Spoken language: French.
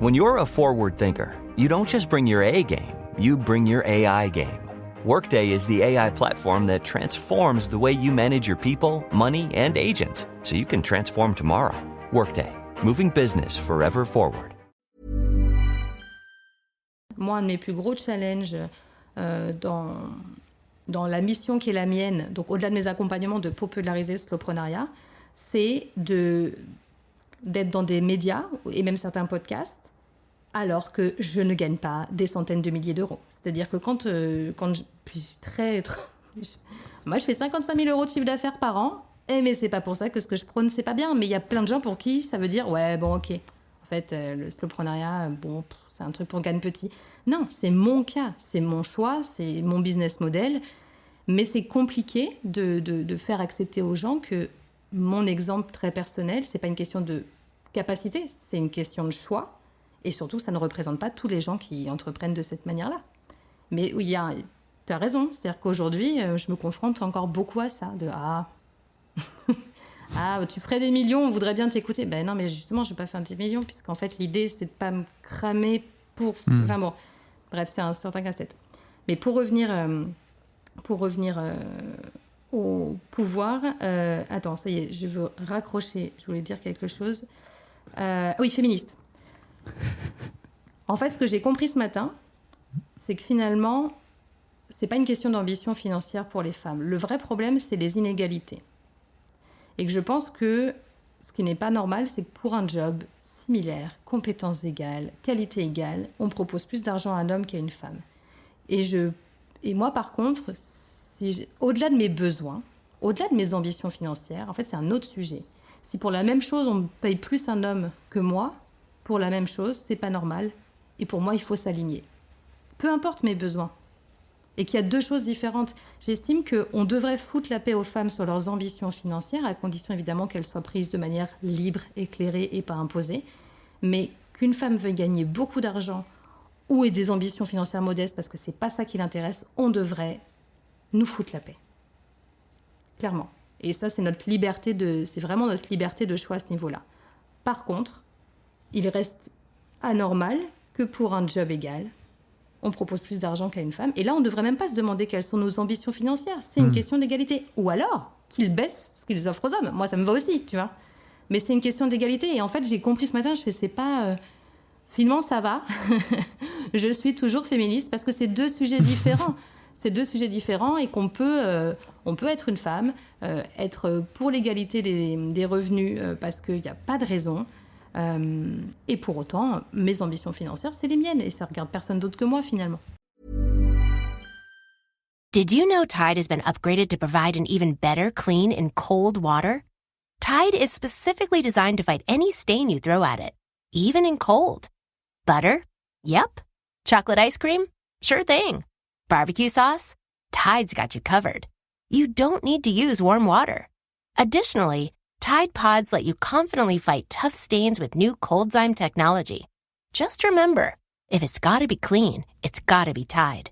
When you're a forward thinker, you don't just bring your A game, you bring your AI game. Workday is the AI platform that transforms the way you manage your people, money, and agents, so you can transform tomorrow. Workday, moving business forever forward. Moi, un de mes plus gros challenges dans la mission qui est la mienne, donc au-delà de mes accompagnements de populariser le slowpreneuriat, c'est d'être dans des médias et même certains podcasts, alors que je ne gagne pas des centaines de milliers d'euros. C'est-à-dire que quand je suis moi, je fais 55 000 euros de chiffre d'affaires par an, mais c'est pas pour ça que ce que je prône, c'est pas bien. Mais il y a plein de gens pour qui ça veut dire, ouais, bon, ok. En fait, le slowpreneuriat, bon, c'est un truc pour gagne petit. Non, c'est mon cas, c'est mon choix, c'est mon business model. Mais c'est compliqué de faire accepter aux gens que mon exemple très personnel, c'est pas une question de capacité, c'est une question de choix. Et surtout, ça ne représente pas tous les gens qui entreprennent de cette manière-là. Mais oui, tu as raison. C'est-à-dire qu'aujourd'hui, je me confronte encore beaucoup à ça. Tu ferais des millions, on voudrait bien t'écouter. Ben non, mais justement, je ne vais pas faire des millions, puisqu'en fait, l'idée, c'est de ne pas me cramer pour... Enfin bon, bref, c'est un certain casse-tête. Mais pour revenir au pouvoir... attends, ça y est, je veux raccrocher. Je voulais dire quelque chose. Oui, féministe. En fait, ce que j'ai compris ce matin, c'est que finalement, c'est pas une question d'ambition financière pour les femmes. Le vrai problème, c'est les inégalités. Et que je pense que ce qui n'est pas normal, c'est que pour un job similaire, compétences égales, qualité égale, on propose plus d'argent à un homme qu'à une femme. Et moi, par contre, au-delà de mes besoins, au-delà de mes ambitions financières, en fait, c'est un autre sujet. Si pour la même chose, on paye plus un homme que moi, pour la même chose, c'est pas normal. Et pour moi, il faut s'aligner. Peu importe mes besoins. Et qu'il y a deux choses différentes. J'estime qu'on devrait foutre la paix aux femmes sur leurs ambitions financières, à condition évidemment qu'elles soient prises de manière libre, éclairée et pas imposée. Mais qu'une femme veuille gagner beaucoup d'argent ou ait des ambitions financières modestes parce que c'est pas ça qui l'intéresse, on devrait nous foutre la paix. Clairement. Et ça, c'est vraiment notre liberté de choix à ce niveau-là. Par contre, il reste anormal que pour un job égal, on propose plus d'argent qu'à une femme. Et là, on ne devrait même pas se demander quelles sont nos ambitions financières. C'est une question d'égalité. Ou alors, qu'ils baissent ce qu'ils offrent aux hommes. Moi, ça me va aussi, tu vois. Mais c'est une question d'égalité. Et en fait, j'ai compris ce matin, c'est pas... finalement, ça va. Je suis toujours féministe parce que c'est deux sujets différents. C'est deux sujets différents et qu'on peut... on peut être une femme, être pour l'égalité des revenus parce qu'il n'y a pas de raison... et pour autant, mes ambitions financières, c'est les miennes et ça regarde personne d'autre que moi finalement. Did you know Tide has been upgraded to provide an even better clean in cold water? Tide is specifically designed to fight any stain you throw at it, even in cold. Butter? Yep. Chocolate ice cream? Sure thing. Barbecue sauce? Tide's got you covered. You don't need to use warm water. Additionally, Tide Pods let you confidently fight tough stains with new Cold Zyme technology. Just remember, if it's gotta be clean, it's gotta be Tide.